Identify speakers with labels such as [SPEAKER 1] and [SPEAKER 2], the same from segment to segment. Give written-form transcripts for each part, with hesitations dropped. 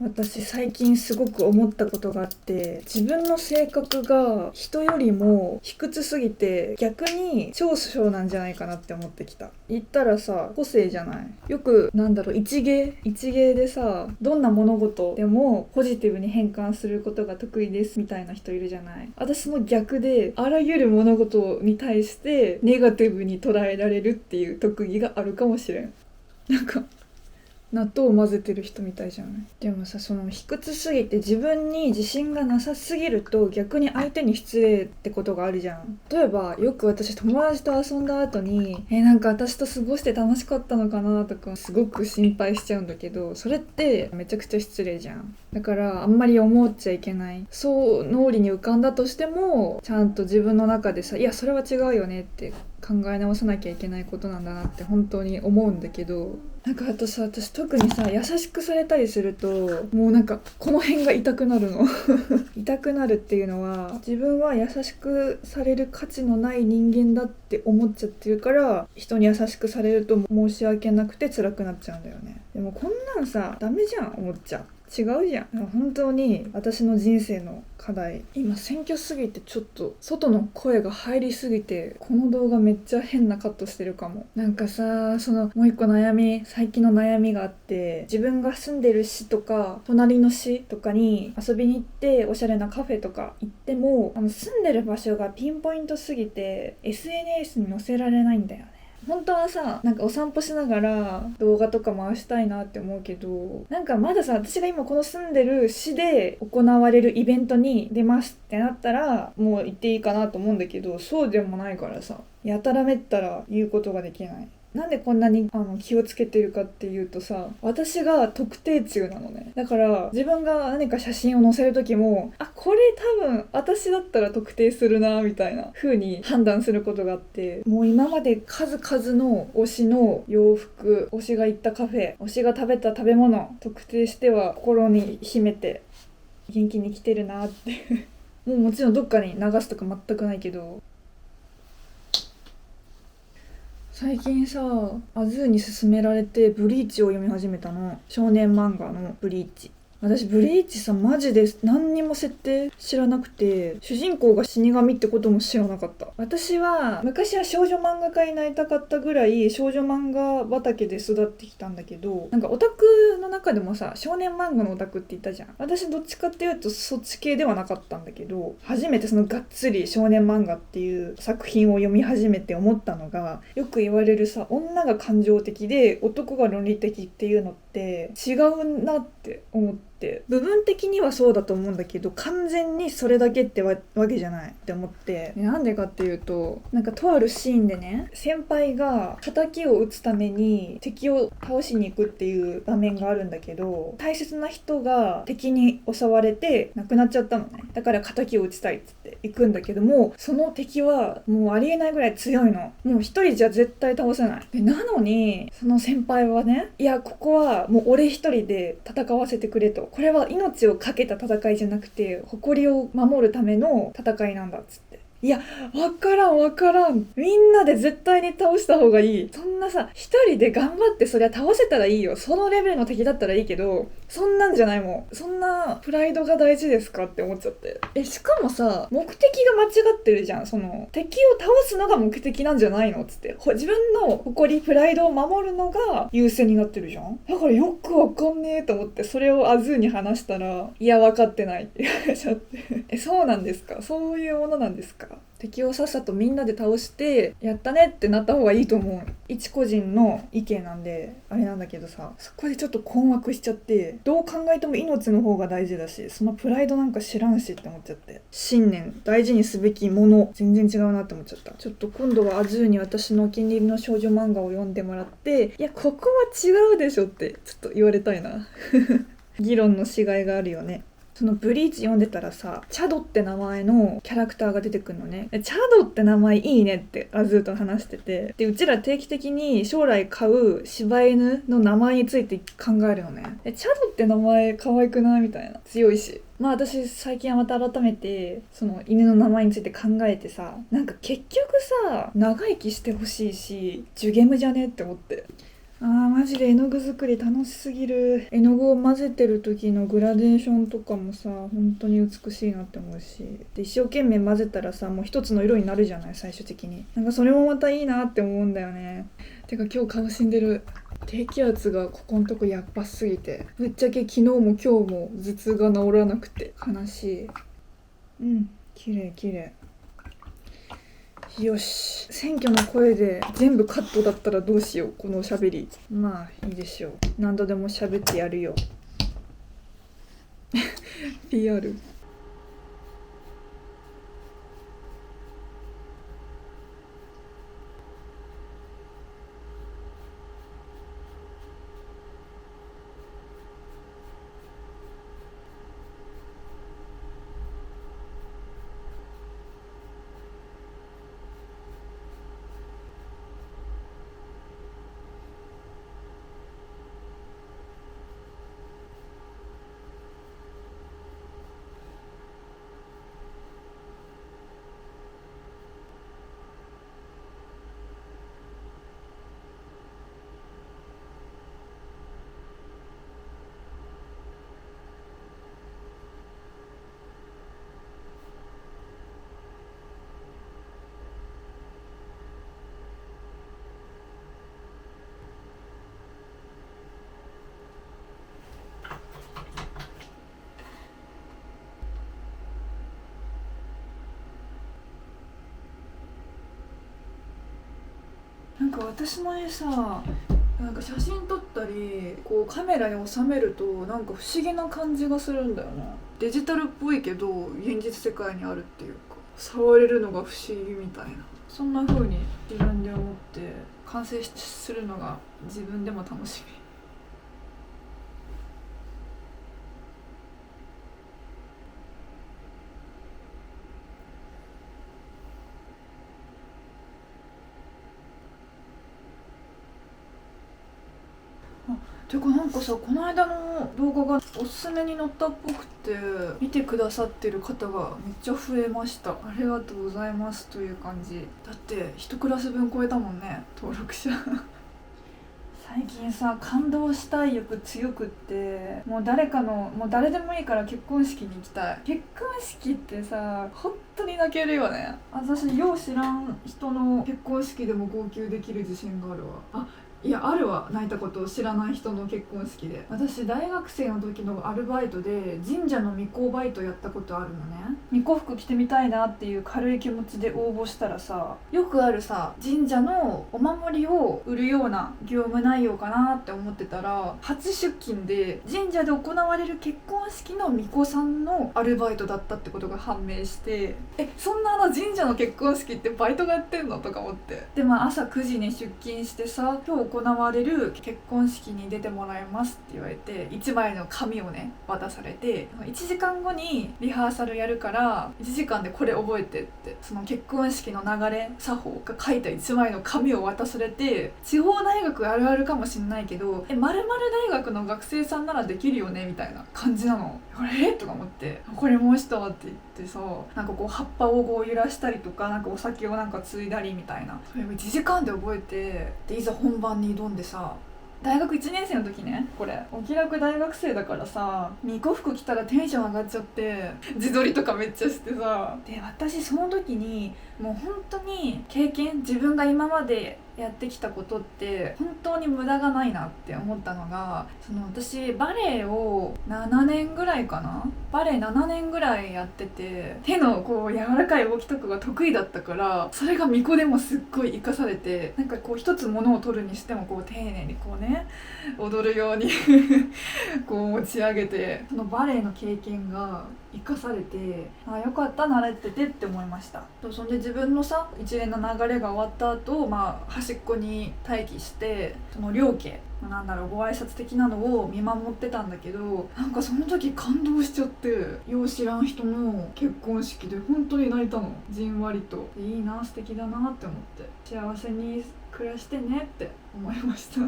[SPEAKER 1] 私最近すごく思ったことがあって、自分の性格が人よりも卑屈すぎて逆に長所なんじゃないかなって思ってきた。言ったらさ、個性じゃない。よく一芸でさ、どんな物事でもポジティブに変換することが得意ですみたいな人いるじゃない。私その逆で、あらゆる物事に対してネガティブに捉えられるっていう特技があるかもしれん。なんか納豆を混ぜてる人みたいじゃない。でもさ、その卑屈すぎて自分に自信がなさすぎると逆に相手に失礼ってことがあるじゃん。例えばよく私友達と遊んだ後になんか私と過ごして楽しかったのかなとかすごく心配しちゃうんだけど、それってめちゃくちゃ失礼じゃん。だからあんまり思っちゃいけない。そう脳裏に浮かんだとしてもちゃんと自分の中でさ、いやそれは違うよねって考え直さなきゃいけないことなんだなって本当に思うんだけど、なんかあとさ、私特にさ優しくされたりするともうなんかこの辺が痛くなるの痛くなるっていうのは、自分は優しくされる価値のない人間だって思っちゃってるから、人に優しくされると申し訳なくて辛くなっちゃうんだよね。でもこんなんさダメじゃん、思っちゃう。違うじゃん。本当に私の人生の課題、今選挙すぎてちょっと外の声が入りすぎてこの動画めっちゃ変なカットしてるかも。なんかさ、そのもう一個最近の悩みがあって、自分が住んでる市とか隣の市とかに遊びに行っておしゃれなカフェとか行っても、住んでる場所がピンポイントすぎて SNS に載せられないんだよね。本当はさ、なんかお散歩しながら動画とか回したいなって思うけど、なんかまださ、私が今この住んでる市で行われるイベントに出ますってなったらもう行っていいかなと思うんだけど、そうでもないからさ、やたらめったら言うことができない。なんでこんなに気をつけてるかっていうとさ、私が特定中なのね。だから自分が何か写真を載せる時も、あ、これ多分私だったら特定するなみたいな風に判断することがあって、もう今まで数々の推しの洋服、推しが行ったカフェ、推しが食べた食べ物特定しては心に秘めて元気に来てるなってもうもちろんどっかに流すとか全くないけど、最近さ、アズーに勧められてブリーチを読み始めたの。少年漫画のブリーチ。私ブリーチさ、マジで何にも設定知らなくて、主人公が死神ってことも知らなかった。私は昔は少女漫画家になりたかったぐらい少女漫画畑で育ってきたんだけど、なんかオタクの中でもさ、少年漫画のオタクって言ったじゃん。私どっちかっていうとそっち系ではなかったんだけど、初めてそのがっつり少年漫画っていう作品を読み始めて思ったのが、よく言われるさ、女が感情的で男が論理的っていうのって違うなって思って、部分的にはそうだと思うんだけど完全にそれだけってわけじゃないって思って、なんでかっていうと、なんかとあるシーンでね、先輩が敵を撃つために敵を倒しに行くっていう場面があるんだけど、大切な人が敵に襲われて亡くなっちゃったのね。だから敵を撃ちたいっつって行くんだけども、その敵はもうありえないぐらい強いの。もう一人じゃ絶対倒せない。なのにその先輩はね、いやここはもう俺一人で戦わせてくれと、これは命を懸けた戦いじゃなくて誇りを守るための戦いなんだっつって、いや、わからん。みんなで絶対に倒した方がいい。そんなさ、一人で頑張ってそりゃ倒せたらいいよ。そのレベルの敵だったらいいけど、そんなんじゃないもん。そんなプライドが大事ですかって思っちゃって。しかもさ、目的が間違ってるじゃん。その、敵を倒すのが目的なんじゃないのつって。自分の誇り、プライドを守るのが優先になってるじゃん。だからよくわかんねえと思って、それをアズーに話したら、いや、分かってないって言われちゃって。そうなんですか？そういうものなんですか？敵をさっさとみんなで倒してやったねってなった方がいいと思う。一個人の意見なんであれなんだけどさ、そこでちょっと困惑しちゃって、どう考えても命の方が大事だし、そのプライドなんか知らんしって思っちゃって、信念、大事にすべきもの全然違うなって思っちゃった。ちょっと今度はアズーに私のお気に入りの少女漫画を読んでもらって、いやここは違うでしょってちょっと言われたいな議論のしがいがあるよね。そのブリーチ読んでたらさ、チャドって名前のキャラクターが出てくるのね。チャドって名前いいねってアズーと話してて、でうちら定期的に将来飼う柴犬の名前について考えるのね。チャドって名前可愛くないみたいな、強いし。まあ私最近はまた改めてその犬の名前について考えてさ、なんか結局さ、長生きしてほしいしジュゲムじゃねって思って、マジで絵の具作り楽しすぎる。絵の具を混ぜてる時のグラデーションとかもさ本当に美しいなって思うし、で一生懸命混ぜたらさもう一つの色になるじゃない、最終的に。なんかそれもまたいいなって思うんだよね。てか今日顔死んでる。低気圧がここんとこやっばすぎて、ぶっちゃけ昨日も今日も頭痛が治らなくて悲しい。綺麗綺麗。よし、選挙の声で全部カットだったらどうしよう、このおしゃべり。まあいいでしょう、何度でも喋ってやるよ。PR。なんか私の絵さ、なんか写真撮ったりこうカメラに収めるとなんか不思議な感じがするんだよな。デジタルっぽいけど現実世界にあるっていうか、触れるのが不思議みたいな、そんな風に自分で思って完成するのが自分でも楽しみ。てかなんかさ、この間の動画がおすすめに載ったっぽくて見てくださってる方がめっちゃ増えました。ありがとうございますという感じ。だって1クラス分超えたもんね、登録者。最近さ感動したい欲強くって、もう誰でもいいから結婚式に行きたい。結婚式ってさ本当に泣けるよね。私よう知らん人の結婚式でも号泣できる自信があるわ。いやあるわ、泣いたこと。知らない人の結婚式で。私大学生の時のアルバイトで神社の巫女バイトやったことあるのね。巫女服着てみたいなっていう軽い気持ちで応募したらさ、よくあるさ神社のお守りを売るような業務内容かなって思ってたら、初出勤で神社で行われる結婚式の巫女さんのアルバイトだったってことが判明して、そんな神社の結婚式ってバイトがやってんのとか思って。で朝9時に出勤してさ、今日行われる結婚式に出てもらいますって言われて1枚の紙をね渡されて、1時間後にリハーサルやるから1時間でこれ覚えてって、その結婚式の流れ作法が書いた1枚の紙を渡されて、地方大学あるあるかもしんないけど〇〇大学の学生さんならできるよねみたいな感じなの。とか思って、これもしたって言ってさ、なんかこう葉っぱをこう揺らしたりとか、なんかお酒をなんかついだりみたいな、それを1時間で覚えて、でいざ本番に挑んでさ、大学1年生の時ね、これお気楽大学生だからさ、巫女服着たらテンション上がっちゃって自撮りとかめっちゃしてさ、で私その時にもう本当に自分が今までやってきたことって本当に無駄がないなって思ったのが、私バレエを7年ぐらいかな、バレエ7年ぐらいやってて、手のこう柔らかい動きとかが得意だったから、それが巫女でもすっごい活かされて、なんかこう一つ物を取るにしてもこう丁寧にこうね踊るようにこう持ち上げて、そのバレエの経験が生かされて、よかった慣れててって思いました。そんで自分のさ一連の流れが終わった後、端っこに待機して、その両家なんだろうご挨拶的なのを見守ってたんだけど、なんかその時感動しちゃって、よう知らん人の結婚式で本当に泣いたの、じんわりと。いいな、素敵だなって思って、幸せに暮らしてねって思いました。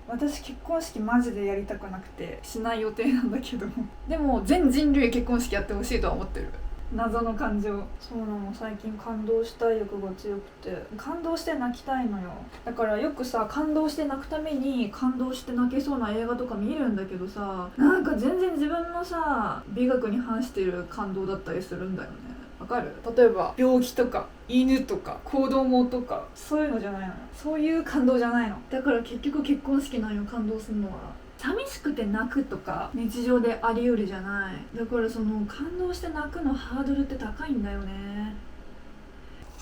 [SPEAKER 1] 私結婚式マジでやりたくなくてしない予定なんだけど、でも全人類結婚式やってほしいとは思ってる。謎の感情。そうなの、最近感動したい欲が強くて、感動して泣きたいのよ。だからよくさ、感動して泣くために感動して泣けそうな映画とか見るんだけどさ、なんか全然自分のさ美学に反してる感動だったりするんだよね。わかる？例えば病気とか犬とか子供とか、そういうのじゃないのよ。そういう感動じゃないの。だから結局結婚式なんよ、感動するのは。寂しくて泣くとか日常であり得るじゃない。だからその感動して泣くのハードルって高いんだよね。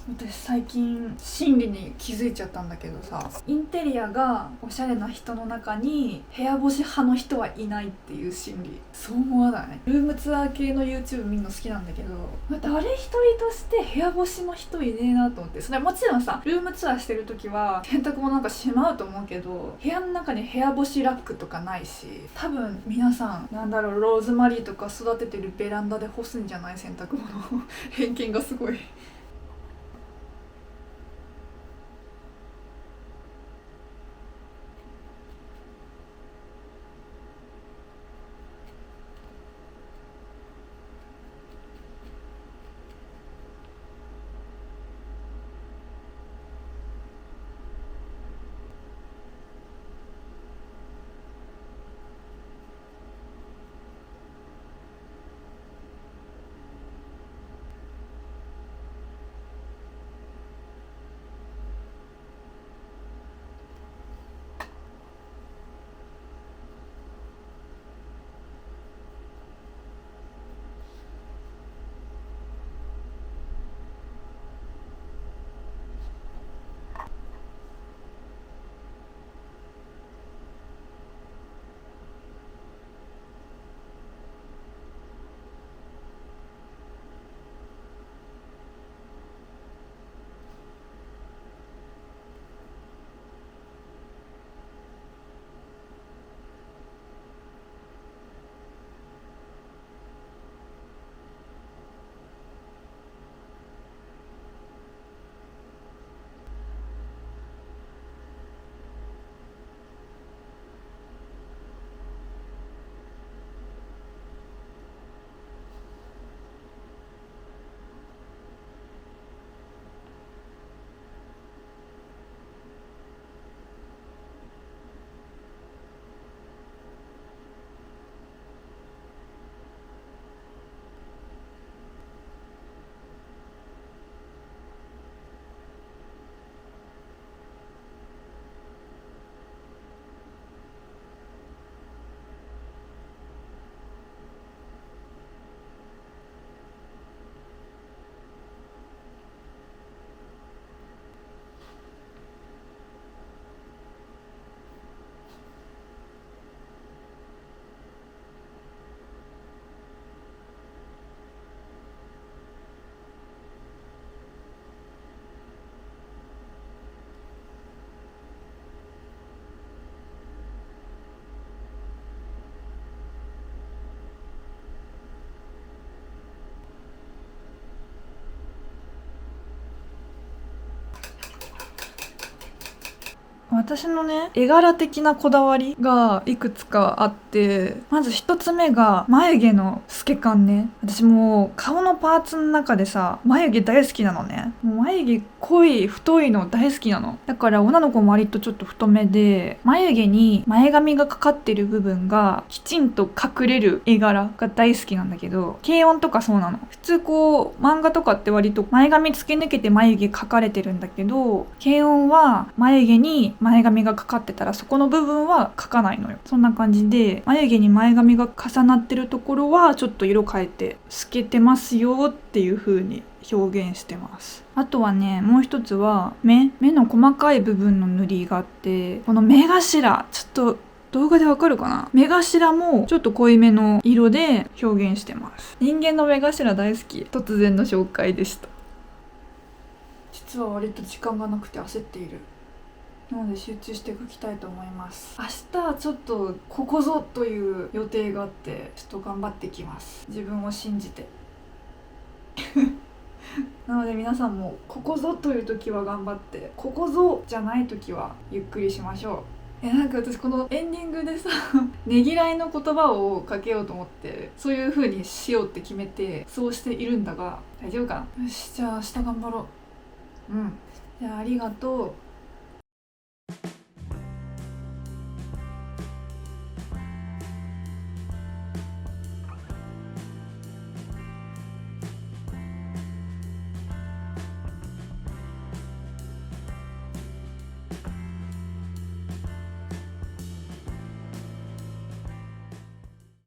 [SPEAKER 1] 私最近心理に気づいちゃったんだけどさ、インテリアがおしゃれな人の中に部屋干し派の人はいないっていう心理。そう思わない？ルームツアー系の YouTube 見るの好きなんだけど、誰一人として部屋干しの人いねえなと思って。それはもちろんさ、ルームツアーしてる時は洗濯物なんかしまうと思うけど、部屋の中に部屋干しラックとかないし、多分皆さんなんだろう、ローズマリーとか育ててるベランダで干すんじゃない？洗濯物偏見がすごい。私のね、絵柄的なこだわりがいくつかあって、まず一つ目が眉毛の透け感ね。私もう顔のパーツの中でさ、眉毛大好きなのね。もう眉毛濃い太いの大好きなの。だから女の子も割とちょっと太めで、眉毛に前髪がかかってる部分がきちんと隠れる絵柄が大好きなんだけど、軽音とかそうなの。普通こう漫画とかって割と前髪突き抜けて眉毛描かれてるんだけど、軽音は眉毛に前髪がかかってたらそこの部分は描かないのよ。そんな感じで眉毛に前髪が重なってるところはちょっと色変えて透けてますよっていう風に表現してます。あとはね、もう一つは目の細かい部分の塗りがあって、この目頭ちょっと動画でわかるかな、目頭もちょっと濃いめの色で表現してます。人間の目頭大好き。突然の紹介でした。実は割と時間がなくて焦っている。なので集中して描きたいと思います。明日ちょっとここぞという予定があって、ちょっと頑張ってきます。自分を信じてなので皆さんもここぞという時は頑張って、ここぞじゃない時はゆっくりしましょう。なんか私このエンディングでさねぎらいの言葉をかけようと思ってそういう風にしようって決めてそうしているんだが大丈夫かな。よし、じゃあ明日頑張ろう。じゃあありがとう。